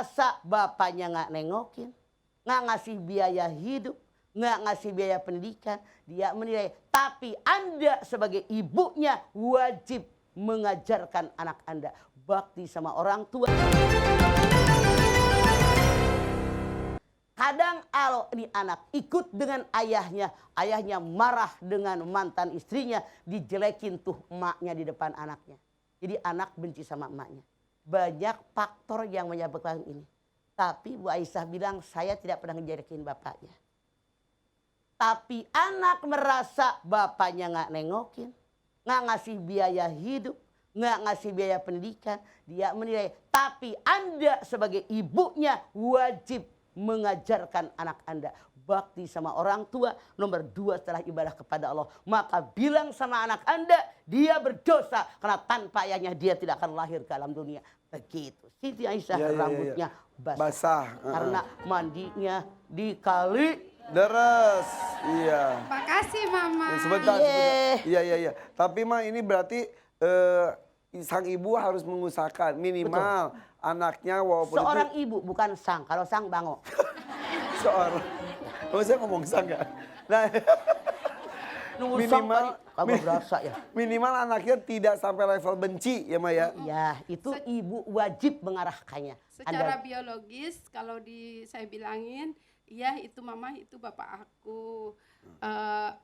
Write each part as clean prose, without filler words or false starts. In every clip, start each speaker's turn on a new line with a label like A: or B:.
A: merasa bapaknya nggak nengokin, nggak ngasih biaya hidup, nggak ngasih biaya pendidikan, dia menilai. Tapi Anda sebagai ibunya wajib mengajarkan anak Anda bakti sama orang tua. Kadang kalau ini anak ikut dengan ayahnya, ayahnya marah dengan mantan istrinya, dijelekin tuh emaknya di depan anaknya. Jadi anak benci sama emaknya. Banyak faktor yang menyebabkan ini. Tapi Bu Aisyah bilang saya tidak pernah ngejelekin bapaknya. Tapi anak merasa bapaknya nggak nengokin, nggak ngasih biaya hidup, nggak ngasih biaya pendidikan, dia menilai. Tapi Anda sebagai ibunya wajib mengajarkan anak Anda bakti sama orang tua. Nomor 2 setelah ibadah kepada Allah. Maka bilang sama anak Anda, dia berdosa karena tanpa ayahnya dia tidak akan lahir ke alam dunia. Begitu. Siti Aisyah rambutnya basah. Karena mandinya di kali
B: deras. Iya.
C: Makasih Mama.
B: Sebentar. Iya. Tapi Ma, ini berarti sang ibu harus mengusahakan minimal anaknya walaupun
A: seorang
B: itu...
A: ibu bukan sang. Kalau sang bango.
B: Seorang. Kalau saya ngomong sang kan. Nah, minimal anaknya tidak sampai level benci ya Maya.
A: Ya, itu ibu wajib mengarahkannya.
C: Secara biologis kalau saya bilangin, iya itu Mama, itu bapak aku.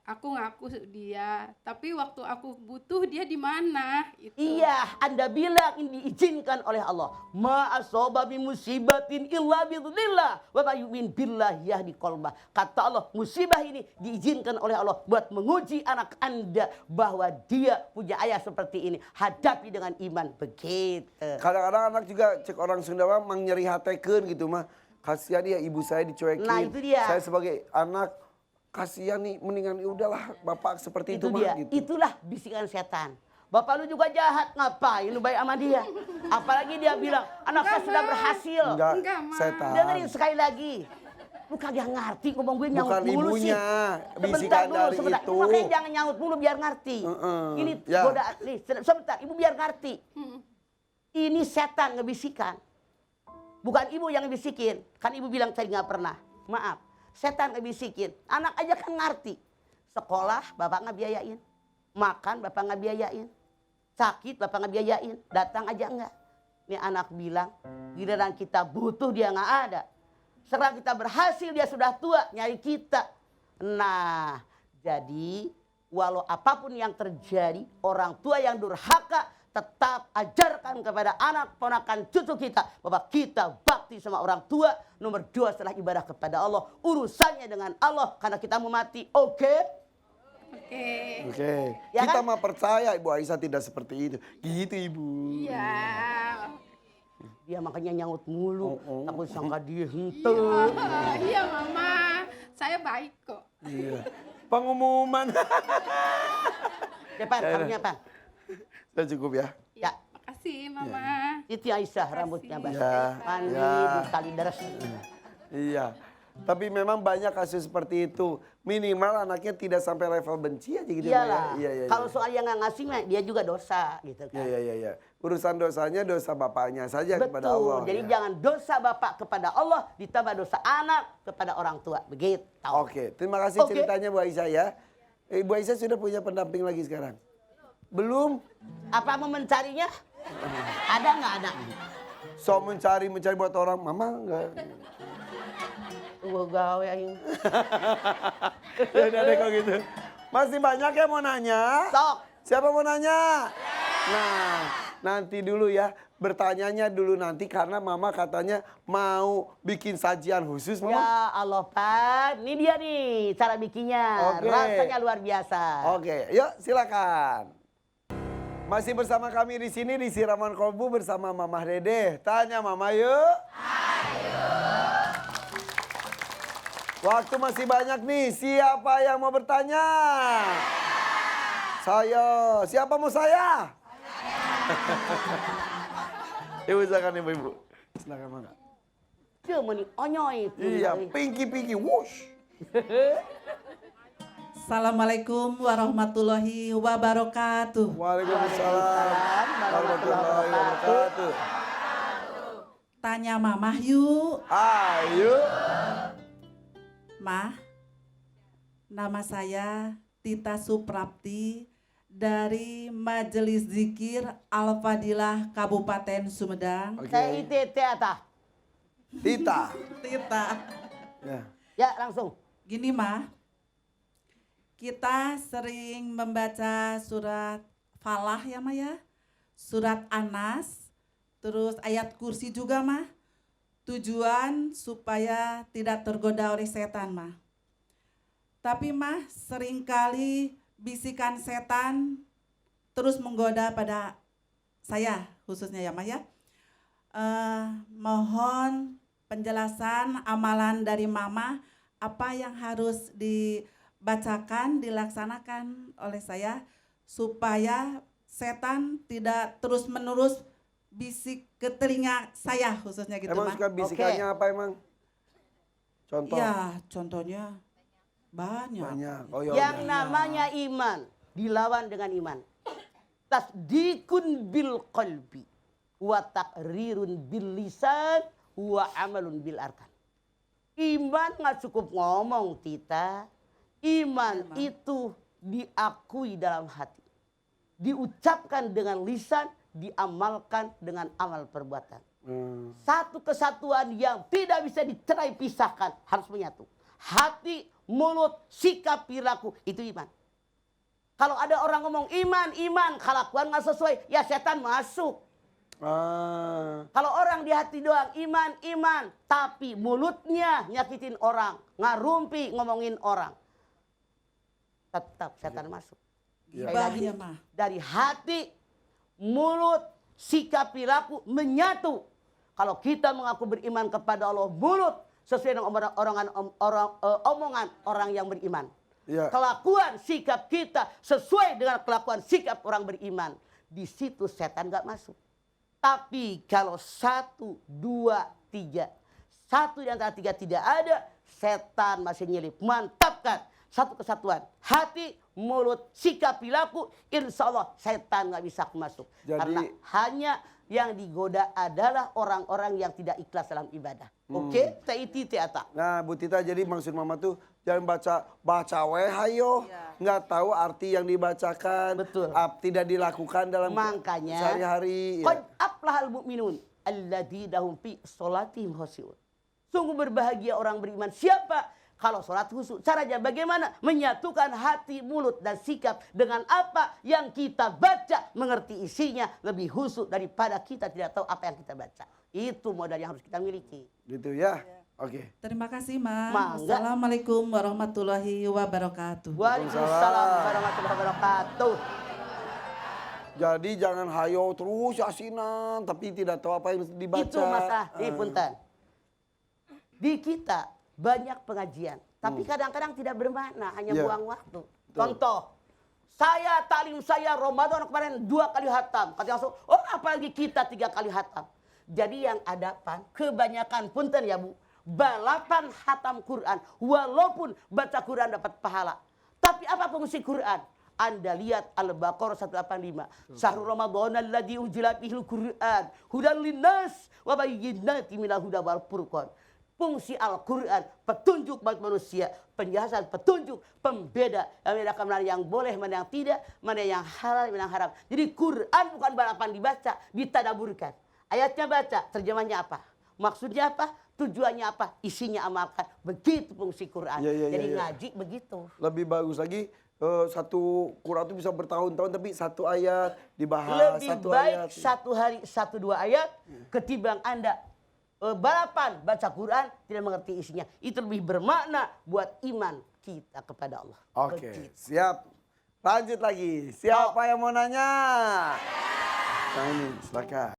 C: Aku ngaku dia, tapi waktu aku butuh dia di mana?
A: Iya, Anda bilang ini diizinkan oleh Allah. Ma asaba min musibatin illa bidzillah wa may yu'min billahi yahdi qalbah. Kata Allah, musibah ini diizinkan oleh Allah buat menguji anak Anda bahwa dia punya ayah seperti ini. Hadapi dengan iman. Begitu.
B: Kadang-kadang anak juga cek orang Sunda mah nyeri hatekeun gitu mah. Kasihan dia ibu saya dicuekin.
A: Nah, itu dia.
B: Saya sebagai anak kasihan nih, mendingan udahlah bapak seperti itu mah gitu.
A: Itulah bisikan setan. Bapak lu juga jahat, ngapain lu baik sama dia? Apalagi dia bilang anak saya sudah berhasil.
B: Enggak, setan.
A: Dengerin sekali lagi. Lu kagak ngerti ngomong gue nyaut
B: bukan
A: mulu sih.
B: Ibunya, bisikan dari itu.
A: Makanya jangan nyaut mulu biar ngerti. Ini godaan nih, sebentar, ibu biar ngerti. Ini setan ngebisikan. Bukan ibu yang ngebisikin. Kan ibu bilang tadi nggak pernah. Maaf. Setan ngebisikin. Anak aja kan ngerti. Sekolah bapak nggak biayain. Makan bapak nggak biayain. Sakit bapak nggak biayain. Datang aja enggak. Ini anak bilang, giliran kita butuh dia nggak ada. Sekarang kita berhasil dia sudah tua nyari kita. Nah, jadi walau apapun yang terjadi, orang tua yang durhaka tetap ajarkan kepada anak ponakan cucu kita bahwa kita bakti sama orang tua. Nomor 2 setelah ibadah kepada Allah, urusannya dengan Allah karena kita mau mati. Oke.
B: Ya kita
A: kan?
B: mah percaya Ibu Aisyah tidak seperti itu. Gitu Ibu.
C: Iya.
A: Dia makanya nyaut mulu. Takut sangka dia hente.
C: Iya Mama. Saya baik kok.
B: Iya. Pengumuman.
A: Depan, kamunya apa?
B: Sudah cukup ya.
A: Ya.
C: Makasih Mama.
A: Itu Aisyah rambutnya basah. Mandi di kali deras.
B: Iya. Tapi memang banyak kasus seperti itu. Minimal anaknya tidak sampai level benci aja gitu.
A: Iyalah.
B: Iya.
A: Kalau soal yang nggak ngasih mah dia juga dosa gitu kan.
B: Iya. Urusan dosanya dosa bapaknya saja kepada Allah.
A: Betul. Jadi jangan dosa bapak kepada Allah ditambah dosa anak kepada orang tua. Begitu.
B: Oke. Terima kasih ceritanya Bu Aisyah ya. Ibu Aisyah sudah punya pendamping lagi sekarang? Belum?
A: Apa mau mencarinya? Ada nggak ada?
B: So mencari buat orang, mama enggak.
A: Gue gawe aing.
B: Ya udah deh kalau gitu. Masih banyak yang mau nanya?
A: Sok.
B: Siapa mau nanya? Nah, nanti dulu ya. Bertanyanya dulu nanti karena mama katanya mau bikin sajian khusus mama.
A: Ya Allah Pak, ini dia nih cara bikinnya. Rasanya luar biasa.
B: Oke, yuk silakan. Masih bersama kami di sini di Siraman Kolbu bersama Mama Dede. Tanya Mama yuk. Ayo. Waktu masih banyak nih. Siapa yang mau bertanya? Saya. Siapa mau saya? Ibu silakan ibu. Silakan Mama.
A: Dia meni onyoy.
B: Iya, pinky wush.
D: Assalamualaikum warahmatullahi wabarakatuh.
B: Waalaikumsalam warahmatullahi wabarakatuh.
D: tanya Mama yuk.
B: Ayo.
D: Mah, nama saya Tita Suprapti dari Majelis Zikir Al-Fadilah Kabupaten Sumedang.
B: Oke.
A: TIT Ata.
B: Tita.
D: Tita.
B: Ya.
A: Ya langsung.
D: Gini Mah, kita sering membaca surat Falah ya Mah ya, surat Anas, terus ayat kursi juga Mah. Tujuan supaya tidak tergoda oleh setan Mah. Tapi Mah seringkali bisikan setan terus menggoda pada saya khususnya ya Mah ya. Mohon penjelasan amalan dari Mama apa yang harus dibacakan, dilaksanakan oleh saya supaya setan tidak terus-menerus bisik ke telinga saya khususnya gitu
B: Emang
D: Mah.
B: suka bisikannya apa emang? Contoh.
D: Ya, contohnya banyak.
B: Banyak. Oh, ya
A: Yang
B: udah.
A: namanya iman dilawan dengan iman. Tasdikun bil qalbi wa taqrirun bil lisan wa amalun bil arkan. Iman nggak cukup ngomong Tita. Iman itu diakui dalam hati. Diucapkan dengan lisan, diamalkan dengan amal perbuatan. Satu kesatuan yang tidak bisa diterai pisahkan, harus menyatu. Hati, mulut, sikap, perilaku, itu iman. Kalau ada orang ngomong iman, kelakuan nggak sesuai, ya setan masuk. Kalau orang di hati doang iman, tapi mulutnya nyakitin orang, ngarumpi ngomongin orang, tetap setan masuk. Sekali
D: Gibah
A: lagi,
D: ya Mah.
A: dari hati, mulut, sikap, perilaku menyatu. Kalau kita mengaku beriman kepada Allah, mulut sesuai dengan omongan orang yang beriman.
B: Iya.
A: Kelakuan sikap kita sesuai dengan kelakuan sikap orang beriman. Di situ setan gak masuk. Tapi kalau 1, 2, 3, satu di antara 3 tidak ada, setan masih nyelip. Mantapkan satu kesatuan. Hati, mulut, sikap, perilaku, insya Allah setan gak bisa masuk.
B: Jadi-
A: Karena hanya yang digoda adalah orang-orang yang tidak ikhlas dalam ibadah. Oke? Taiti teata.
B: Nah, Bu Tita, jadi maksud Mama tuh jangan baca weh hayo, nggak tahu arti yang dibacakan,
A: Betul.
B: tidak dilakukan dalam
A: Makanya
B: sehari-hari.
A: qad aflahal mu'minun alladzina hum fi sholatihim khashi'un. Sungguh berbahagia orang beriman. Siapa? Kalau sholat khusyuk. Caranya bagaimana? Menyatukan hati, mulut, dan sikap dengan apa yang kita baca. Mengerti isinya lebih khusyuk daripada kita tidak tahu apa yang kita baca. Itu modal yang harus kita miliki.
B: Gitu ya? Oke.
D: Terima kasih Mah.
A: Mangga.
D: Assalamualaikum warahmatullahi wabarakatuh.
A: Waalaikumsalam warahmatullahi wabarakatuh.
B: Jadi jangan hayo terus asinan, tapi tidak tahu apa yang dibaca.
A: Itu masalah. Nih punten. Di kita banyak pengajian, tapi kadang-kadang tidak bermakna, hanya
B: Iya.
A: buang waktu. Contoh, saya taklim saya Ramadan kemarin 2 kali hatam. Kata langsung, oh apalagi kita 3 kali hatam. Jadi yang ada kebanyakan punten ya Bu, balapan hatam Quran, walaupun baca Quran dapat pahala. Tapi apa fungsi Quran? Anda lihat Al-Baqarah 185. Syahrul Ramadan alladzi unzila fihil Qur'an hudan linnas wa bayyinatin minal huda wal furqan. Fungsi Al-Quran, petunjuk buat manusia, penjelasan, petunjuk, pembeda, yang membedakan mana yang boleh, mana yang tidak, mana yang halal, mana yang haram. Jadi Quran bukan balapan dibaca, ditadaburkan. Ayatnya baca, terjemahnya apa? Maksudnya apa? Tujuannya apa? Isinya amalkan. Begitu fungsi Quran.
B: Ya, ya, ya,
A: Jadi
B: ya.
A: ngaji begitu.
B: Lebih bagus lagi satu Quran itu bisa bertahun-tahun, tapi satu ayat dibahas.
A: Lebih
B: satu
A: baik
B: ayat.
A: 1 hari 1-2 ayat ketimbang Anda balapan baca Quran tidak mengerti isinya. Itu lebih bermakna buat iman kita kepada Allah.
B: Oke,
A: Begitu.
B: siap. Lanjut lagi. Siapa yang mau nanya? Nah ini, silakan.